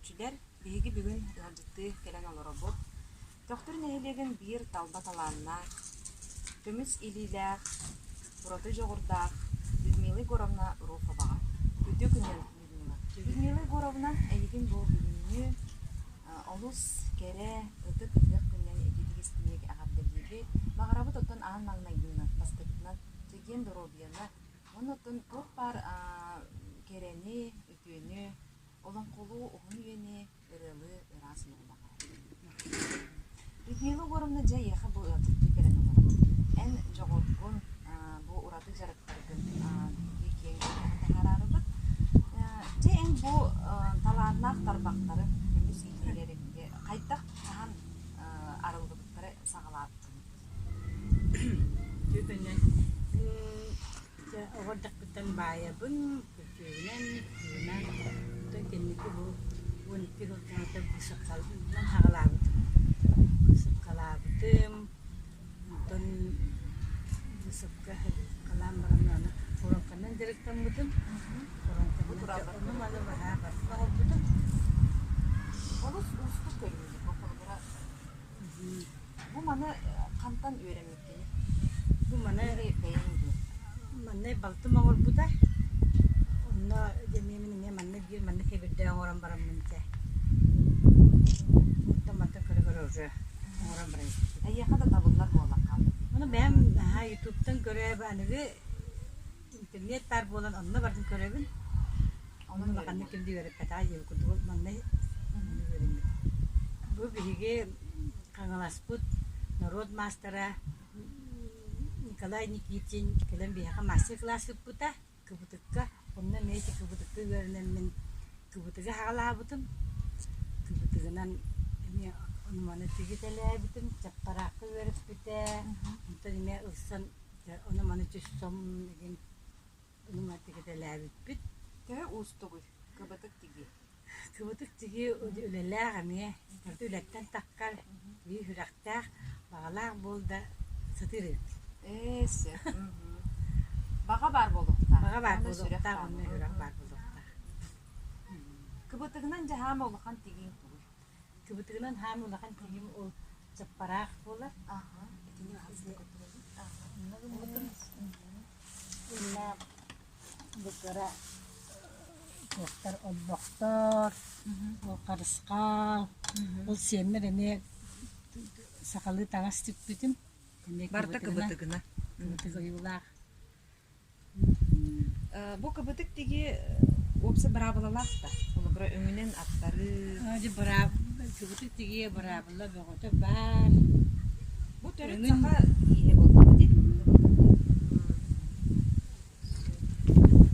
көрчүлер биги бүгүн ылжыкты келен олоробут. Доктор нехилеген бир талба талаанна көмүс илилээх, буроты жогурдаах Людмила Егоровна Руфовага. Өтө күнен Людмила. Людмила Егоровна эйигин бул бүгүнү олус кере ытык ылык күнен эгидигистинеги агардылыгы багарабыт оттон аан маңнайгына бастыгына теген доробияна онотон топ бар керени үтүөнү олонколу огун үйени ырылы ырасын олбага. Людмила Егоровна жа яха бу ылжыкты келен олор. Эн жогоргун бу ураты жарыктаргын бикең тахарарыбыт. Же эн бу талааннаах тарбактары көмүс илилеринге кайдак таан арылгыбыттары сагалааттын. Түбүнен огордакпытан баайабын күтүүнен күнан төнкенники бу 12 жылда бусаккалбын хагалаабытым бусаккалаабытым тон бусакка каламбараны коронканан директамбытым коронканан маны бара барбытым Олус устук көрүндү боколгора. Бу маны кантан үйрөнмөккени? бу мана Бейинди. манне балтым оңорбута онно демемине манне бир манне кебирде оңорам бараммынча мутамата көрөгөрөжө оңорам барам Аяка да табылар болаккан. муну бэм ютубтан көрөбү аныгы интернет бар болан онно бардым көрөбүн Onu onu bakanne kimdi görüp kata yıl kudu manne bu bihi kanalasput народ мастера Николай Никитин келен биха мастер класс пута кыбытыкка онна мейти кыбытыкка көрүнөн мен кыбытыга хагалаабытым кыбытыгынан эме онуманы тигителебитим чаппаракка көрүп бите онтон эме ылсан онуманы түссөм деген онуманы тигителебит Тө устугуй. Кыбытык тиги. кыбытык тиги үлелээх аме үлэттен таккар би хүрактаах багалаах болда сатырык Эсе. Бага бар болуктар. бага бар болуктаах онна хүрак бар болуктаах Кыбытыгынан жахама улахан тигин тугуй. кыбытыгынан хаам улахан тигим ол чаппараах болар Ага. Этини хасны көтөрөлүп. инна букара доктор олбоктор ол карыскал ол сиэммер эме сакалы таңас типпитим Барта кыбытыгына. кыбытыгы юлаах Бу кыбытык тиги опсы барабылалак да. Бул бара өңүнен аттары. Ади бара кыбытык тиги бара була бөгөтө бар Бу төрөт сака ие болду ди.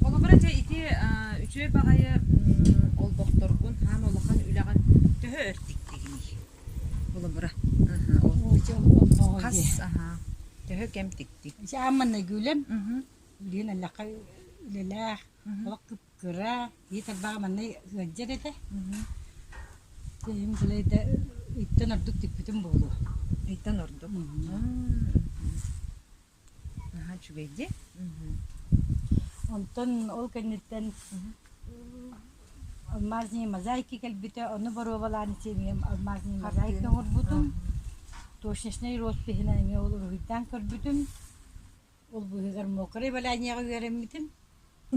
Ону бара же ити үчөө багайы олбокторгун хам олахан үлаган төһө өртик дигини. Бул бара. Кас төһө кем тикти. Аманна гүлем лина лакай лилах олак кыра итер бага манна гыжерете тем гылайда иттен ардык типпитим болду Эйтен орду. Чүбейди. онтон ол кеннеттен алмазни мозаики келбите оны бороваланы семием алмазни мозаики орбутум точничный роспихина эме ол руйдан көрбүтүм ол бугар мокрый баланяга үйренмитим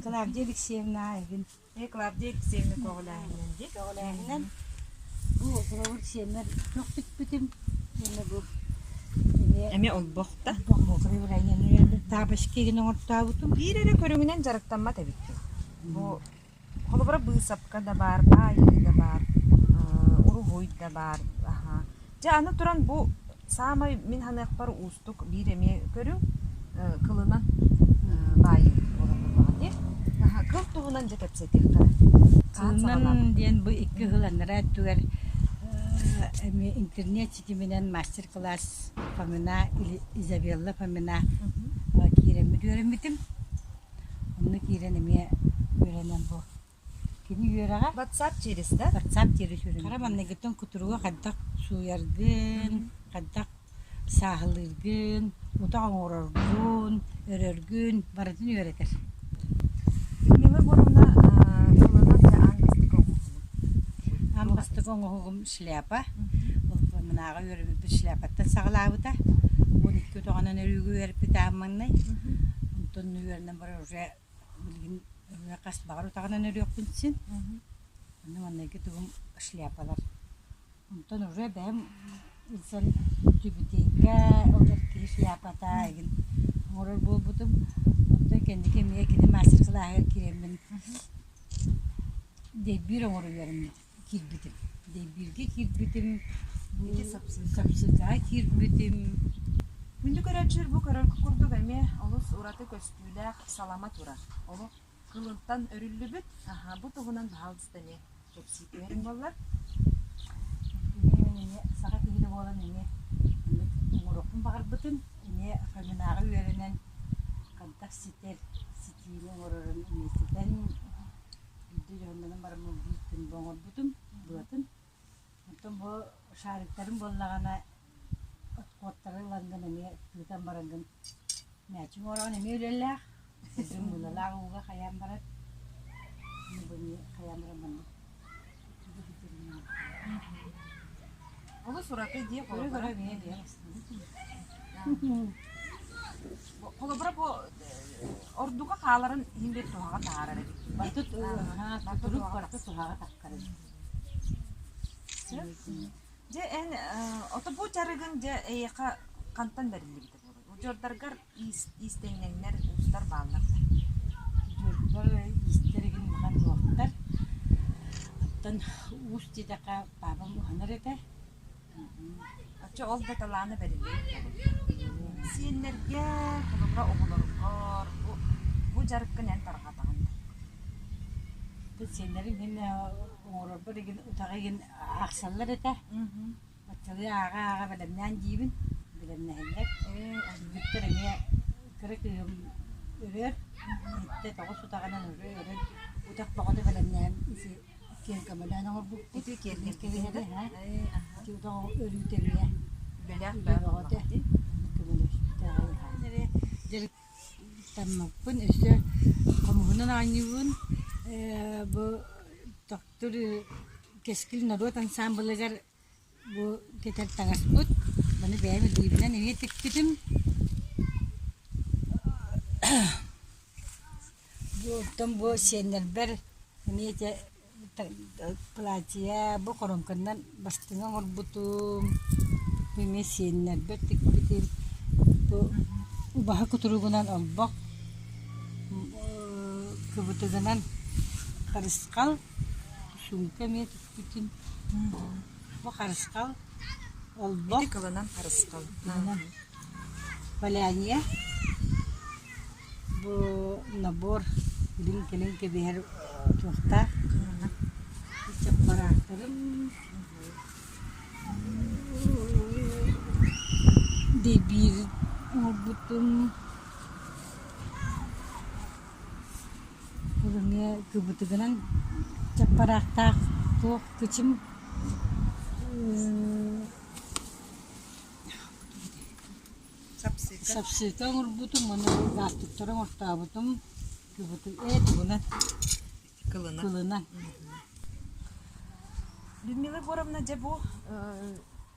Клавдия Алексеевна эгин Клавдия Алексеевна коголайынан ди. тоголайынан бу провур семер çok bittim эме бу Эме олбокта. мокрый баланяга табышки генен ортабутум Бирере көрүңүнен жарыктанма табитти. Бу холобора быысапка да бар, байы да бар, урубуй да бар. Жа аны туран бу самай мин ханык бар устук биреме көрүң кылынан байы болот ди. Кыл тугунан жетепсетик кара. Кылынан ден бу 2 жыланара түгер эме интернет сити менен мастер класс Фомина Изабелла Фомина кирем үйренмитим. Оны кирен эме үйренем бу. Кини үйрәгә WhatsApp через да? WhatsApp через үйрен. Караманны гетен кутуруга каддак суярдын, каддак сахылыргын, утаң ороргун, өрөргүн бардын үйрәтер. Людмила Егоровна кылынан да аңгастык бастык оңогум шляпа. Ол мынага өрүп бир шляпаттан сагалабыта. 12 тоганан өрүгө берип битамманнай. Онтон үйөрүнөн бар уже билгин кас багыр тагынан өрөкпүнсүн. Аннан тугум шляпалар. Онтон уже бэм инсан түбүтейка олерки шляпата эгин. Орор болбутум. Онтон кендике мие кини мастер кылаагер киремин. Дебир оңор үйөрүм кирбитим. Дебирге кирбитим. Неге Сапсыга кирбитим. Күндү көрөчүр бу көрөлкү курдук эме олус ураты көстүүлэх салама тура. Олу кылынтан өрүллүбүт. Бу тугунан баалдыстане кепсиптерин боллар. Эме сага тигиде болан эме оңорокун багырбытын. Эме фаминага үйөрүнөн кантак ситине оңорорун эмеситен бүдү жондан бармын бүтүн боңорбутум булатын. Онтон бу шариктарын боллагана коттары ланган эме тутан баранган. Мәчүң ораган эме өлеллах. Сизин мулалага уга хаян барат. Муни хаян бараман. Олус ураты дие Көрө колобра. мен дия. Колобра бу ордуга кааларын химбет тугага таарар эди. Бартыт туруп бартыт тугага таккар. Же эн ото бу жарыгын же эйка кантан берилди бите болот. У жордаргар истеңнеңнер устар баалар. Жордар истерген маған жоқтар. Оттан усти така бабам уханар ете. Ачы ол да таланы берилди. Сиеннерге колобра оголоргор бу жарыгын эн таргатаган. Сендерин мен оңорор деген утагын аксаллар ете. Ачылы ага белемнен жибин. Белемненлер. Биттер эме керек өрөр. Итте тогус утаганан өрөр. Утак багыда белемнен иси кен камалан оңор бу. Ити келди. Кебеде ха. Тиудо өрүтебие. Белях Багыда. Кебеле. Таммаппын өсө комунун айныбын бу доктор кескил народ ансамблыгар бу кетер таңаспут баны бәйме дибинен эме текпитим бу том бу сеннербер эмете платья бу коромкандан бастыңа орбутум эме сеннербер текпитим бу Baha kuturugunan albak kebetulan kariskal sungke met bikin bu kariskal albak Ити кылынан карыскал. balanya bu nabor kelin ke biar tuhta ceparaklarım debir butum Orangnya kebetulan ceparaktak tuh kecim Sapsika ngurbutum mana gastuk terang orta butum kebetulan tugunan Кылынан. kulunan Людмила Егоровна же бу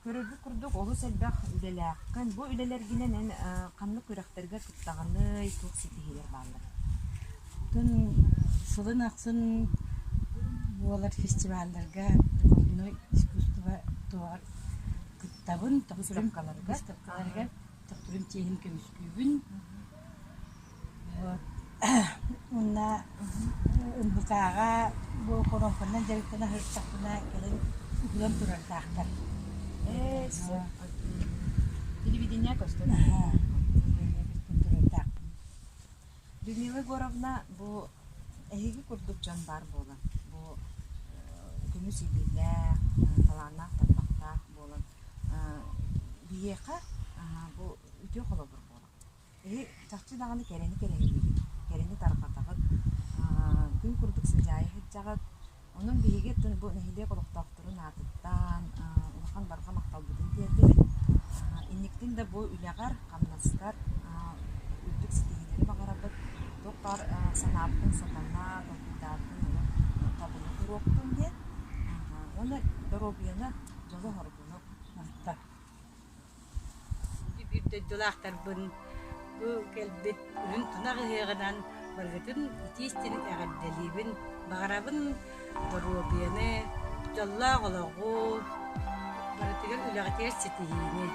көрөлбү курдук олус элбах үлелээккан бу үлелергинен канны кырактарга кыттаганы тук ситигилер баалар. Тун сылын аксын буалар фестивальдарга горной искусство туар кыттабын выставкаларга токтурун техин көмүскүбүн вот уна букага бу коронкондан жарыктана хыртакына келен улам турартактар Телевидение көстөр. Людмила Егоровна бу эги курдук жан бар болан. Бу күмүс илилер, таланак тапактак болан. Биека бу үтө холобур болан. Чакчы даганы керени таркатагыт. Күн курдук сыжайы хыджагат. Onun bihiget bu nehide koloktokturun atıttan ulakan barga maktal budun diyerdi. İnniktin de bu ülegar, kamnaskar, üldük sitihileri bagarabıt. Doktor sanabın satana, doktorların tabunu kuroktun diye. Оны доробияна жолы арбуна. Ата. Bir dödülahtar bu kelbet ürün tunağı heğanan bargatın itistinin eğaddelibin bağırabın dorobiyane jalla golagu baratigar ülağıtır sitihini